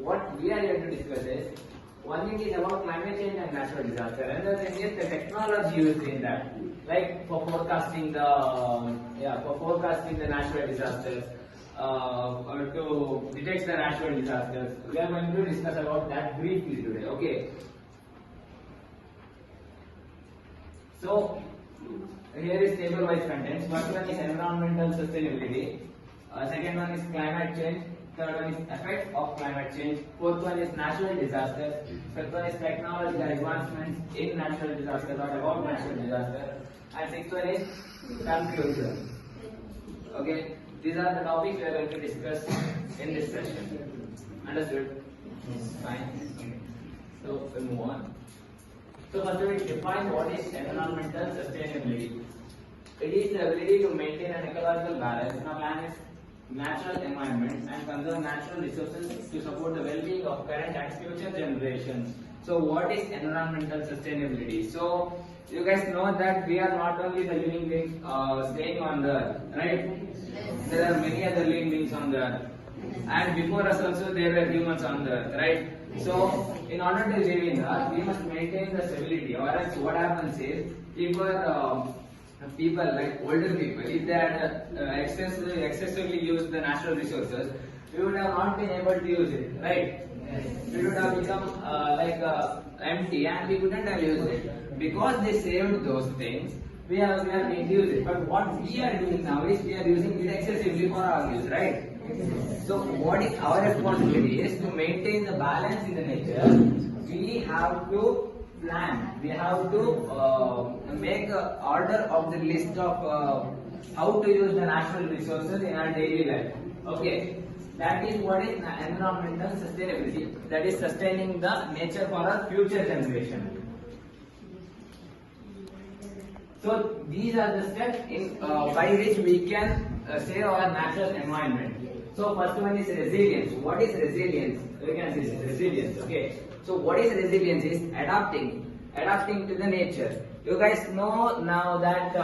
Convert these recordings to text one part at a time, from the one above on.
what we are going to discuss is, one thing is about climate change and natural disaster. Another thing is the technology used in that, like for forecasting the natural disasters, or to detect the natural disasters. We are going to discuss about that briefly today. Okay. So here is table-wise contents. First one is environmental sustainability. Second one is climate change. Third one is effects of climate change. Fourth one is natural disasters. Fifth one is technological advancements in natural disasters or about natural disasters. And sixth one is conclusion. Okay, these are the topics we are going to discuss in this session. Understood? Fine. So we'll move on. So first we define what is environmental sustainability. It is the ability to maintain an ecological balance in a planet's natural environment and conserve natural resources to support the well-being of current and future generations. So what is environmental sustainability? So you guys know that we are not only the living beings staying on the earth, right? There are many other living beings on the earth. And before us also there were humans on the earth, right? So in order to live in earth, we must maintain the stability, or else what happens is, people like older people, if they had excessively used the natural resources, we would have not been able to use it, right? We would have become empty and we couldn't have used it. Because they saved those things, we are going to use it. But what we are doing now is we are using it excessively for our use, right? So what is our responsibility is to maintain the balance in the nature. We have to plan. We have to make an order of the list of how to use the natural resources in our daily life. Okay, that is what is environmental sustainability. That is sustaining the nature for our future generation. So these are the steps in by which we can save our natural environment. So first one is resilience. What is resilience? We can see resilience. Okay. So what is resilience is adapting to the nature. You guys know now that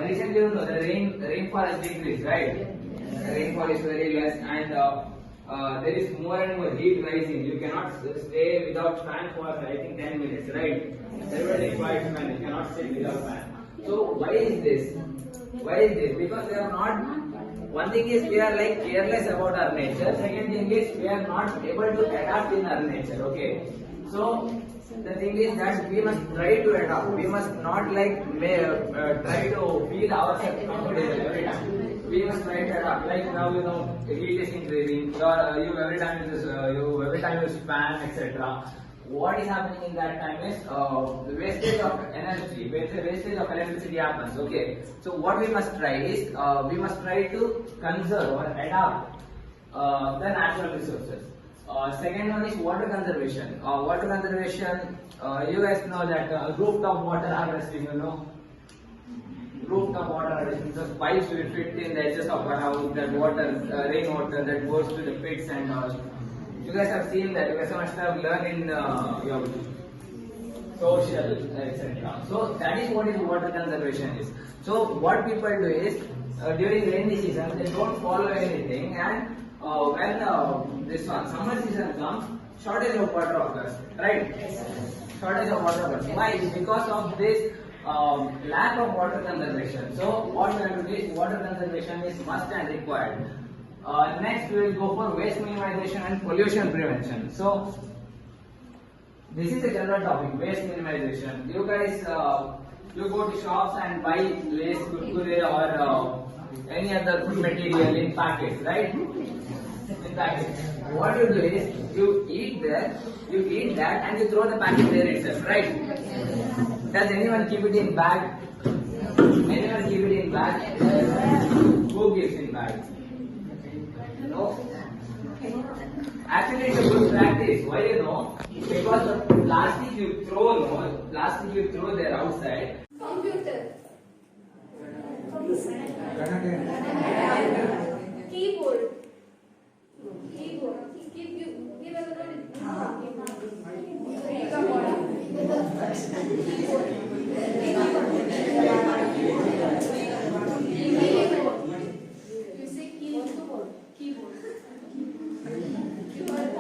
recently you know the rainfall has decreased, right? Rainfall is very less, and there is more and more heat rising. You cannot stay without fan for I think 10 minutes, right? Everybody requires fan. You cannot stay without fan. So why is this? Why is this? Because we are not. One thing is we are like careless about our nature. Second thing is we are not able to adapt in our nature. Okay. So the thing is that we must try to adapt. We must not like try to feel ourselves comfortable every time. We must try to adapt. Like now you know heat is increasing. You every time you fan etc. What is happening in that time is the wastage of energy, wastage of electricity happens. Okay, so what we must try is we must try to conserve or adapt the natural resources. Second one is water conservation. Water conservation, you guys know that rooftop water harvesting, you know. Rooftop water harvesting, so pipes will fit in the edges of our house, that water, rainwater that goes to the pits and all. You guys have seen that, you guys must have learned in your social, etc. So that is what is water conservation is. So what people do is, during rainy season, they don't follow anything, and when this one, summer season comes, shortage of water occurs, right? Shortage of water occurs. Why? Because of this lack of water conservation. So what we have to do is, water conservation is must and required. Next we will go for waste minimization and pollution prevention. So this is a general topic, waste minimization. You guys, you go to shops and buy Lays, Kurkure or any other food material in packets, right? In packets. What you do is, you eat that and you throw the packet there itself, right? Does anyone keep it in bag? Anyone keep it in bag? Who gives in bag? No. Actually, it's a good practice. Why you know? Because the plastic you throw there outside. Computer. Keyboard. Give us a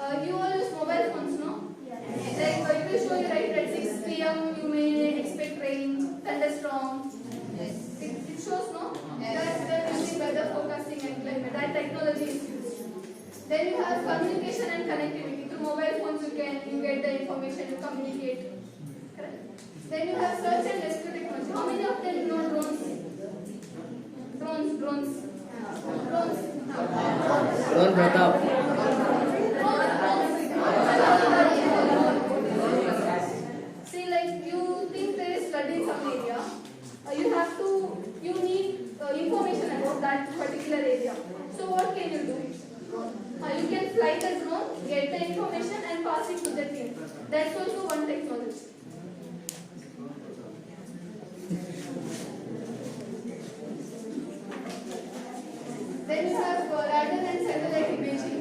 You all use mobile phones, no? Like it will show you right at 6 p.m. you may expect rain, thunderstorm. It shows, no? That using weather forecasting and climate. That technology is used. Then you have communication and connectivity. Through mobile phones you get the information, you communicate. Correct? Then you have search and rescue technology. How many of them know drones? Drones. Drone Pratap. See, like you think there is flood in some area, you need information about that particular area. So what can you do? You can fly the drone, get the information and pass it to the team. That's also one technology. Then you have radar and satellite imaging.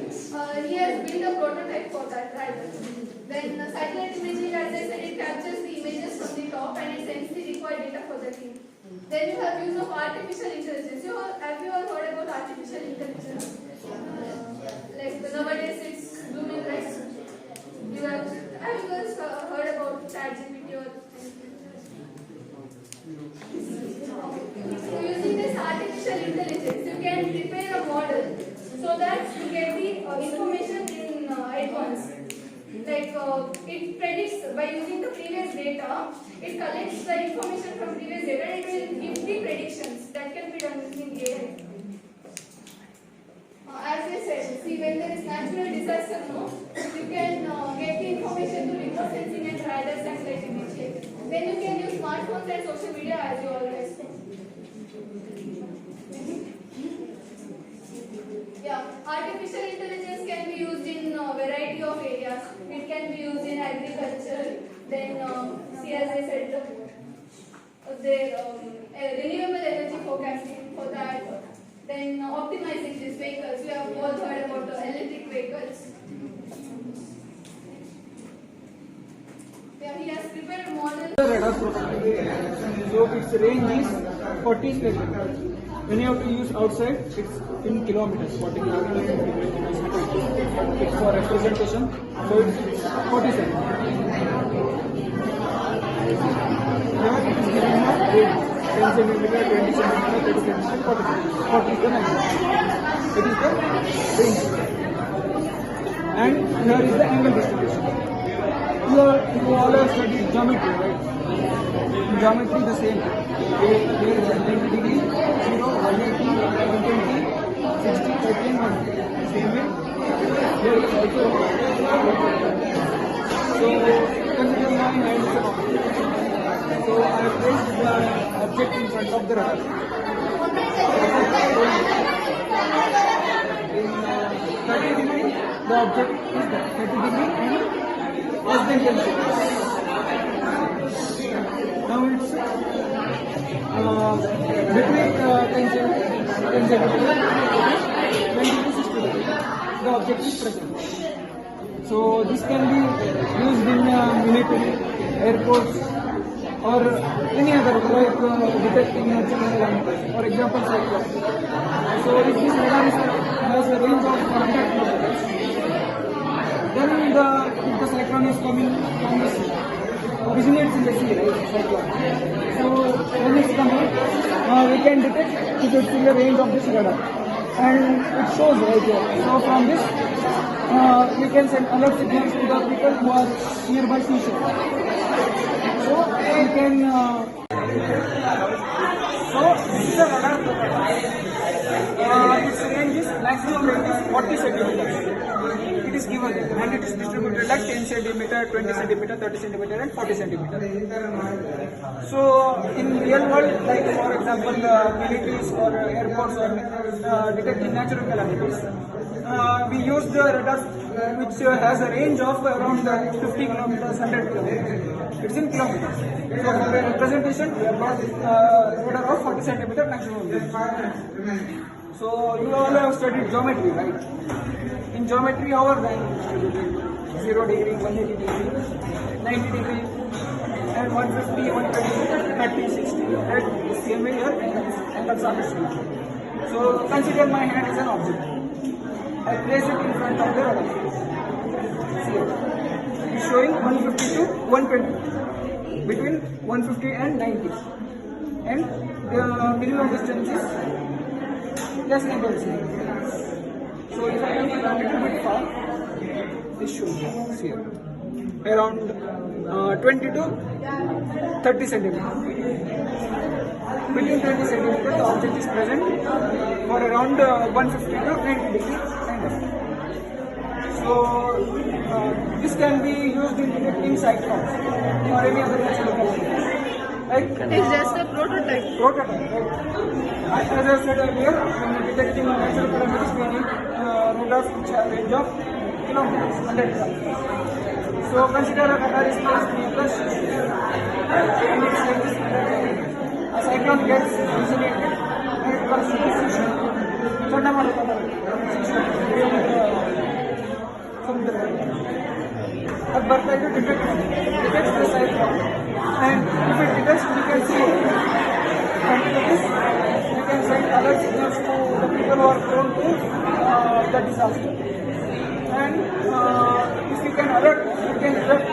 He has built a prototype for that radar. Then satellite imaging, as I said, it captures the images from the top and it sends the required data for the team. Then you have use of artificial intelligence. Have you all heard about artificial intelligence? Like nowadays it's booming, right? Have you guys heard about ChatGPT or anything? So using this artificial intelligence, you can prepare a model so that you get the information in advance. Like it predicts by using the previous data, it collects the information from previous data and it will give the predictions that can be done using AI. As I said, see when there is natural disaster, no, you can get the information through remote sensing and radar satellite imaging. Then you can use smartphones and social media as you always know. Yeah, artificial intelligence can be used in a variety of areas. It can be used in agriculture. Then, see as I said, renewable energy forecasting for that. Then optimizing these vehicles. We have all heard about the electric vehicles. Yeah, he has prepared a model. Radar profile. So its range is 40 km. When you have to use outside, it's in kilometers. 40 kilometers. It's for representation. So it's 47. Here it is giving a range. 10 centimeter, 20 centimeter, 30 centimeter, 40 centimeter. 40 is the range. It is the range. And here is the angle distribution. You all have studied geometry, right? In geometry, the same. Here is 90 degree, 0, 180, 120, 60, 30, and 1. Same way. Here is also. So, consider my hand is an object. So, I have placed the object in front of the radar. In 30 degree, the object is there. 30 degree and less than 10 seconds. Now it's between 10 centimeters, 20 to 60 degrees. The object is present. So this can be used in military, airports, or any other like detecting natural calamities, or examples like that. So if this radar has a range of 100 kilometers, then if the cyclone is coming from the sea, originates in the sea, right? Cyclone. So when it's coming, we can detect if it's in the range of this radar, and it shows right here. So from this, we can send alert signals to the people who are nearby seashore. So we can. So this is a radar profile. Its range is maximum range is 40 centimeters. It is given and it is distributed like 10 centimeter, 20 centimeter, 30 centimeter, and 40 centimeter. So in real world, like for example, militaries or airports or detecting natural calamities, we use the radar which has a range of around 50 kilometers, 100 kilometers. It's in kilometers. So for the representation, we have got radar of 40 centimeter maximum range. So you all have studied geometry, right? In geometry, our range is distributed 0 degree, 180 degree, 90 degree, and 150, 120, 30, 60. And the same way here, angles are distributed. So consider my hand is an object. I place it in front of the radar. 150 to 120, between 150 and 90, and the minimum distance is less than 10 centimeters. So if I am a little bit far, this should be here around 20 to 30 centimeters. Between 20 centimeters, the object is present for around 150 to 90 degrees kind of. So this can be used in detecting cyclones or any other natural calamities. Right? It's just a prototype. Prototype, right? As I said earlier, when detecting natural calamities, we need radars which have range of kilometers, 100 kilometers. So consider a radar is placed near the ship, and its length is 100 kilometers. A cyclone gets originated and it comes to the seashore. At birth detects the cyclone, and if it detects, we can see it. And with this, we can send alert signals to the people who are prone to the disaster. And if we can alert, we can direct